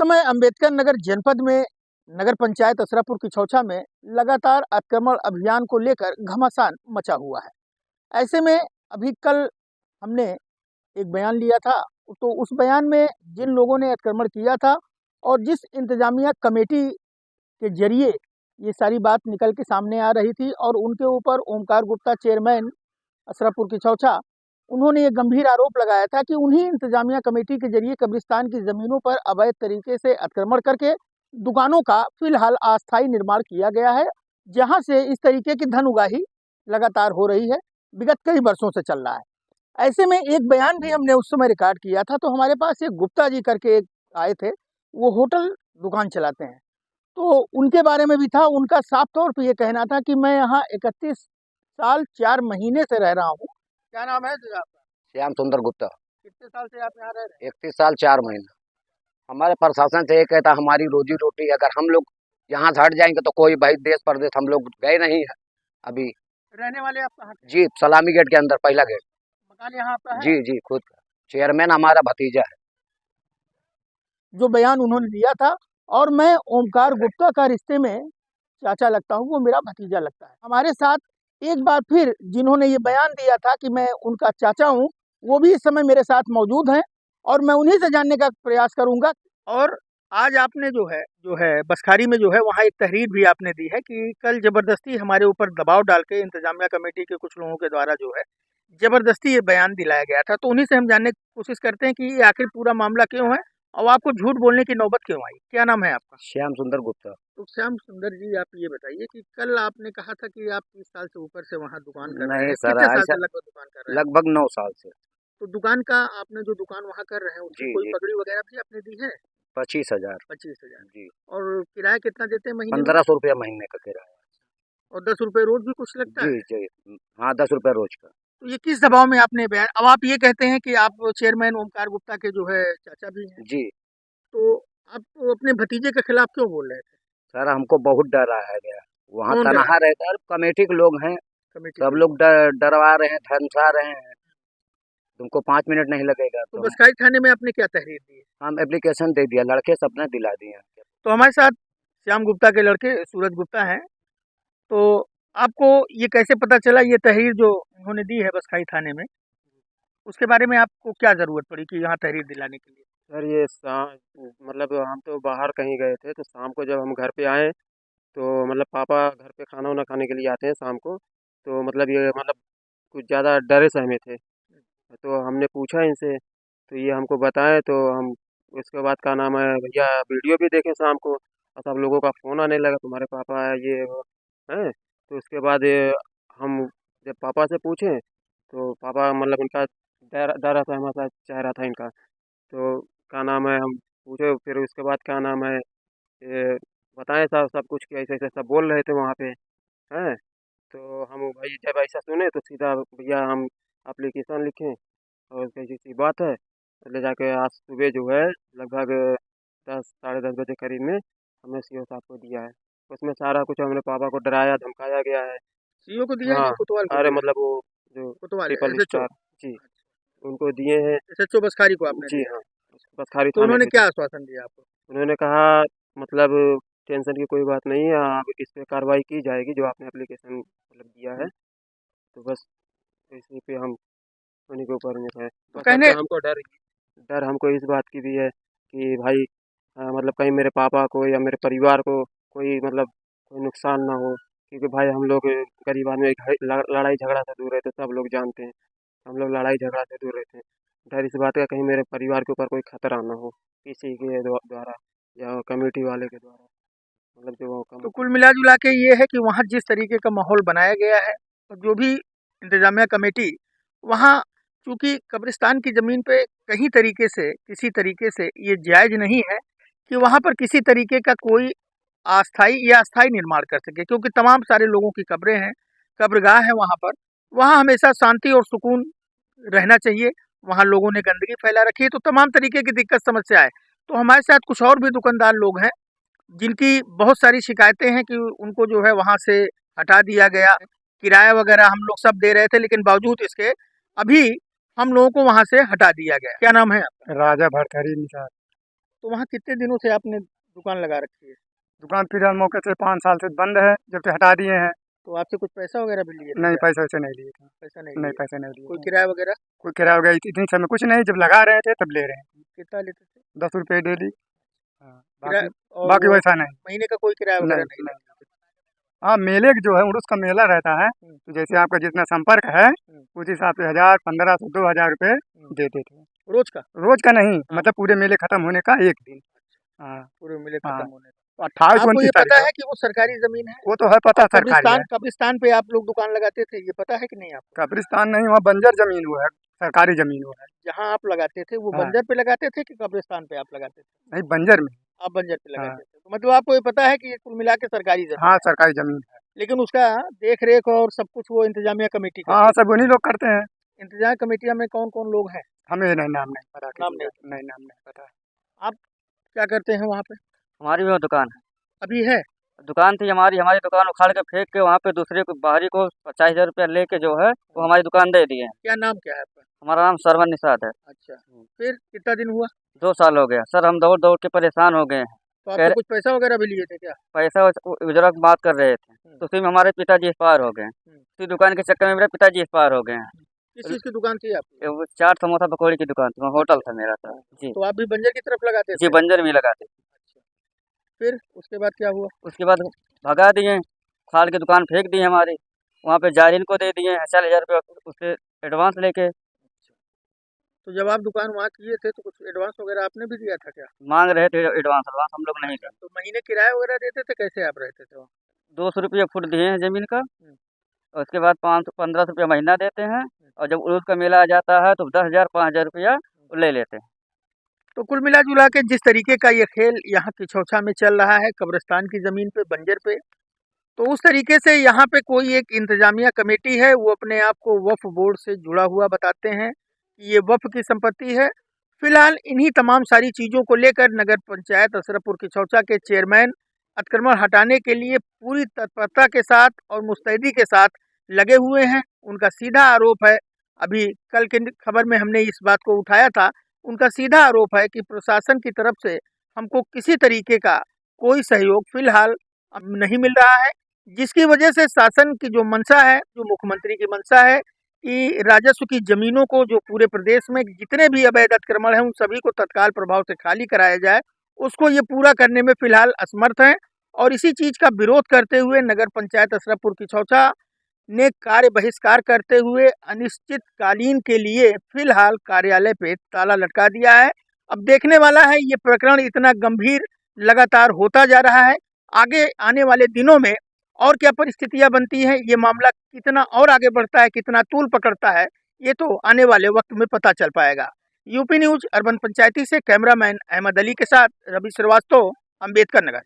समय अम्बेडकर नगर जनपद में नगर पंचायत असरापुर की छौछा में लगातार अतिक्रमण अभियान को लेकर घमासान मचा हुआ है। ऐसे में अभी कल हमने एक बयान लिया था, तो उस बयान में जिन लोगों ने अतिक्रमण किया था और जिस इंतजामिया कमेटी के जरिए ये सारी बात निकल के सामने आ रही थी और उनके ऊपर ओमकार गुप्ता चेयरमैन असरापुर की छौछा, उन्होंने ये गंभीर आरोप लगाया था कि उन्हीं इंतजामिया कमेटी के जरिए कब्रिस्तान की ज़मीनों पर अवैध तरीके से अतिक्रमण करके दुकानों का फिलहाल अस्थायी निर्माण किया गया है, जहां से इस तरीके की धन उगाही लगातार हो रही है, विगत कई वर्षों से चल रहा है। ऐसे में एक बयान भी हमने उस समय रिकॉर्ड किया था, तो हमारे पास एक गुप्ता जी करके एक आए थे, वो होटल दुकान चलाते हैं, तो उनके बारे में भी था। उनका साफ तौर पर ये कहना था कि मैं यहाँ 31 साल 4 महीने से रह रहा हूँ। क्या नाम है जी आपका? श्याम सुंदर गुप्ता। कितने साल से आप यहाँ रह रहे हैं? 31 साल 4 महीना। हमारे प्रशासन से ये कहता हमारी रोजी रोटी, अगर हम लोग यहाँ से हट जाएंगे तो कोई भाई देश परदेश हम लोग गए नहीं है अभी। रहने वाले आप कहाँ के? जी, सलामी गेट के अंदर, पहला गेट। मकान यहाँ आपका है? जी जी, खुद का। चेयरमैन हमारा भतीजा है। जो बयान उन्होंने दिया था, और मैं ओमकार गुप्ता का रिश्ते में चाचा लगता हूँ, वो मेरा भतीजा लगता है। हमारे साथ एक बार फिर जिन्होंने ये बयान दिया था कि मैं उनका चाचा हूँ, वो भी इस समय मेरे साथ मौजूद हैं और मैं उन्हीं से जानने का प्रयास करूंगा। और आज आपने जो है बसखारी में जो है वहाँ एक तहरीर भी आपने दी है कि कल जबरदस्ती हमारे ऊपर दबाव डाल के इंतजामिया कमेटी के कुछ लोगों के द्वारा जो है जबरदस्ती ये बयान दिलाया गया था, तो उन्हीं से हम जानने की कोशिश करते हैं कि ये आखिर पूरा मामला क्यों है और आपको झूठ बोलने की नौबत क्यों आई। क्या नाम है आपका? श्याम सुंदर गुप्ता। तो श्याम सुंदर जी, आप ये बताइए कि कल आपने कहा था कि आप 30 साल से ऊपर से वहाँ दुकान कर रहे नहीं हैं। सर, कितने साल ऐसा से लगभग दुकान कर रहे हैं? लगभग 9 साल से। तो दुकान का आपने जो दुकान वहाँ कर रहे हैं उसकी जी कोई जी, पगड़ी वगैरह भी आपने दी है? 25,000। 25,000। जी। और किराया कितना देते हैं महीने में? 1500 रुपया महीने का किराया। और 10 रुपए रोज भी कुछ लगता जी है? जी, हाँ, 10 रुपया रोज का। तो ये किस दबाव में आपने बयान, अब आप ये कहते हैं कि आप चेयरमैन ओमकार गुप्ता के जो है चाचा भी हैं, जी तो आप अपने भतीजे के खिलाफ क्यों बोल रहे थे? सर, हमको बहुत डराया गया। वहाँ कौन तनहा डरा? रहता है, कमेटी के लोग हैं, कमेटी सब के लोग? लोग डरवा रहे हैं, धमका रहे हैं। तुमको 5 मिनट नहीं लगेगा तो तो बसखाई थाने में आपने क्या तहरीर दी है? हम एप्लीकेशन दे दिया, लड़के सबने दिला दिए। तो हमारे साथ श्याम गुप्ता के लड़के सूरज गुप्ता हैं, तो आपको ये कैसे पता चला ये तहरीर जो उन्होंने दी है बसखाई थाने में, उसके बारे में आपको क्या ज़रूरत पड़ी कि यहाँ तहरीर दिलाने के लिए? सर ये मतलब हम तो बाहर कहीं गए थे, तो शाम को जब हम घर पे आए तो मतलब पापा घर पे खाना वाना खाने के लिए आते हैं शाम को, तो मतलब ये मतलब कुछ ज़्यादा डरे सहमे थे। तो हमने पूछा इनसे, तो ये हमको बताएं, तो हम उसके बाद क्या नाम है भैया वीडियो भी देखे शाम को, और सब लोगों का फ़ोन आने लगा, तुम्हारे पापा है ये वो हैं। तो उसके बाद हम जब पापा से पूछें तो पापा मतलब उनका डरा सहमा सा चेहरा था इनका। तो क्या नाम है हम पूछे, फिर उसके बाद क्या नाम है ये बताएं साहब सब कुछ कि ऐसे ऐसे सब बोल रहे थे वहाँ पे हैं। तो हम भाई जब ऐसा सुने तो सीधा भैया हम एप्लीकेशन लिखें और कैसी सी बात है, तो ले जाके आज सुबह जो है लगभग 10 साढ़े 10 बजे करीब में हमने सीओ साहब को दिया है। उसमें सारा कुछ हमने पापा को डराया धमकाया गया है। सीओ को दिया है हाँ, कि कोतवाल को अरे दिया है? मतलब वो जो कोतवाल ट्रिपल एसएचओ? स्टार, जी, उनको दिए हैं। एसएचओ बसखारी को आपने जी दिया है? हाँ, बसखारी तो थाने उन्होंने पे क्या दिए। आश्वासन दिया आपको? उन्होंने कहा मतलब टेंशन की कोई बात नहीं है, अब इस पे कार्रवाई की जाएगी जो आपने एप्लीकेशन मतलब दिया है। तो बस इसी पे हम उन्हीं के ऊपर में है। तो बस कहने सबसे हमको डर डर हमको इस बात की भी है कि भाई मतलब कहीं मेरे पापा को या मेरे परिवार को कोई मतलब कोई नुकसान ना हो, क्योंकि भाई हम लोग गरीब आदमी, लड़ाई झगड़ा से दूर रहते, सब लोग जानते हैं हम लोग लड़ाई झगड़ा से दूर रहते हैं। डर इस बात का कहीं मेरे परिवार के ऊपर कोई खतरा ना हो किसी के द्वारा या कमेटी वाले के द्वारा, मतलब जो तो कुल मिला जुला के ये है कि वहाँ जिस तरीके का माहौल बनाया गया है और जो भी इंतजामिया कमेटी वहाँ, चूँकि कब्रिस्तान की ज़मीन पे कहीं तरीके से किसी तरीके से ये जायज़ नहीं है कि वहाँ पर किसी तरीके का कोई अस्थाई या अस्थाई निर्माण कर सके, क्योंकि तमाम सारे लोगों की कब्रें हैं, कब्रगाह है वहाँ पर। वहाँ हमेशा शांति और सुकून रहना चाहिए। वहाँ लोगों ने गंदगी फैला रखी है, तो तमाम तरीके की दिक्कत समस्या है। तो हमारे साथ कुछ और भी दुकानदार लोग हैं जिनकी बहुत सारी शिकायतें हैं कि उनको जो है वहाँ से हटा दिया गया। किराया वगैरह हम लोग सब दे रहे थे, लेकिन बावजूद इसके अभी हम लोगों को वहाँ से हटा दिया गया। क्या नाम है आपका? राजा भरथरी निषाद। तो वहाँ कितने दिनों से आपने दुकान लगा रखी है? दुकान फिलहाल मौके से 5 साल से बंद है, जब से हटा दिए हैं। तो आपसे कुछ पैसा वगैरह भी लिए थे नहीं, क्या? पैसे वैसे नहीं लिए थे। पैसा नहीं नहीं, लिए। पैसे नहीं लिए कोई थे। किराया वगैरह कोई किराया वगैरह इतनी समय कुछ नहीं, जब लगा रहे थे तब ले रहे हैं। कितना लेते थे? 10 रुपए डेली। हाँ, किराया बाकी और बाकी वो वैसा नहीं। महीने का कोई किराया वगैरह नहीं, नहीं नहीं। लेते थे? हाँ, मेले का जो है उर्स का मेला रहता है, तो जैसे आपका जितना संपर्क है, उस हिसाब से 1000, 1500, 2000 रुपए देते थे। रोज का? रोज का नहीं, मतलब पूरे मेले खत्म होने का एक दिन। हाँ, पूरे मेले हाँ। खत्म होने तो 28 आपको 29 ये तारीख पता को। है कि वो सरकारी जमीन है? वो तो है पता, सरकारी है। कब्रिस्तान पे आप लोग दुकान लगाते थे, ये पता है कि नहीं आपको? कब्रिस्तान नहीं, वहाँ बंजर जमीन वो है, सरकारी जमीन वो है। जहाँ आप लगाते थे वो हाँ। बंजर पे लगाते थे कि कब्रिस्तान पे आप लगाते थे? नहीं, बंजर में। आप बंजर पे हाँ। लगाते थे, तो मतलब आपको ये पता है कि ये कुल मिला के सरकारी जमीन हाँ, है, सरकारी जमीन है। लेकिन उसका देख रेख और सब कुछ वो इंतजामिया कमेटी हाँ, करती सब उन्हीं लोग करते हैं। है। इंतजामिया कमेटिया में कौन कौन लोग हैं? हमें नहीं, नाम नहीं पता नाम किसी का। नहीं, नाम नहीं पता। आप क्या करते हैं वहाँ पे? हमारी भी वो दुकान है। अभी है? दुकान थी हमारी दुकान उखाड़ के फेंक के वहाँ पे दूसरे को बाहरी को 50,000 रुपया लेके जो है वो हमारी दुकान दे दिए हैं। क्या नाम क्या है आपका? हमारा नाम सरवन निषाद है। अच्छा, फिर कितना दिन हुआ? 2 साल हो गया सर, हम दौड़ दौड़ के परेशान हो गए हैं। तो कह आपसे कुछ पैसा वगैरह भी लिए थे क्या? पैसा उजरा की बात कर रहे थे, तो उसी में हमारे पिताजी एक्सपायर हो गए। उसी दुकान के चक्कर में मेरे पिताजी एक्सपायर हो गए हैं। किस चीज़ की दुकान थी आपकी? वो चाट समोसा पकौड़ी की दुकान थी, वहाँ होटल था मेरा सर जी। तो आप भी बंजर की तरफ लगाते जी, थे? बंजर में लगाते। अच्छा, फिर उसके बाद क्या हुआ? उसके बाद भगा दिए, खाल की दुकान फेंक दी हमारी। वहाँ पे जायरीन को दे दिए 40,000 रुपये उससे एडवांस लेके। तो जब आप दुकान वहाँ किए थे तो कुछ एडवांस वगैरह आपने भी दिया था क्या? मांग रहे थे एडवांस हम लोग नहीं दें। तो महीने किराया वगैरह देते थे, कैसे आप रहते थे वहाँ? 200 रुपये फुट दिए हैं ज़मीन का, और उसके बाद 515 रुपया महीना देते हैं, और जब उर्स का मेला आ जाता है तो 10,000 5,000 रुपया ले लेते हैं। तो कुल मिला जुला के जिस तरीके का ये खेल यहाँ किछौछा में चल रहा है, कब्रिस्तान की ज़मीन पे, बंजर पे, तो उस तरीके से यहाँ पे कोई एक इंतजामिया कमेटी है, वो अपने आप को वक्फ बोर्ड से जुड़ा हुआ बताते हैं कि ये वक्फ की संपत्ति है। फिलहाल इन्हीं तमाम सारी चीज़ों को लेकर नगर पंचायत अशरफपुर किछौछा के चेयरमैन अतिक्रमण हटाने के लिए पूरी तत्परता के साथ और मुस्तैदी के साथ लगे हुए हैं। उनका सीधा आरोप है, अभी कल के खबर में हमने इस बात को उठाया था, उनका सीधा आरोप है कि प्रशासन की तरफ से हमको किसी तरीके का कोई सहयोग फिलहाल नहीं मिल रहा है, जिसकी वजह से शासन की जो मंशा है, जो मुख्यमंत्री की मंशा है कि राजस्व की ज़मीनों को जो पूरे प्रदेश में जितने भी अवैध अतिक्रमण हैं उन सभी को तत्काल प्रभाव से खाली कराया जाए, उसको ये पूरा करने में फिलहाल असमर्थ हैं। और इसी चीज़ का विरोध करते हुए नगर पंचायत अशरफपुर किछौछा ने कार्य बहिष्कार करते हुए अनिश्चितकालीन के लिए फिलहाल कार्यालय पे ताला लटका दिया है। अब देखने वाला है ये प्रकरण इतना गंभीर लगातार होता जा रहा है, आगे आने वाले दिनों में और क्या परिस्थितियां बनती हैं, ये मामला कितना और आगे बढ़ता है, कितना तूल पकड़ता है, ये तो आने वाले वक्त में पता चल पाएगा। यूपी न्यूज़ अर्बन पंचायती से कैमरामैन अहमद अली के साथ रवि श्रीवास्तव, अम्बेडकर नगर।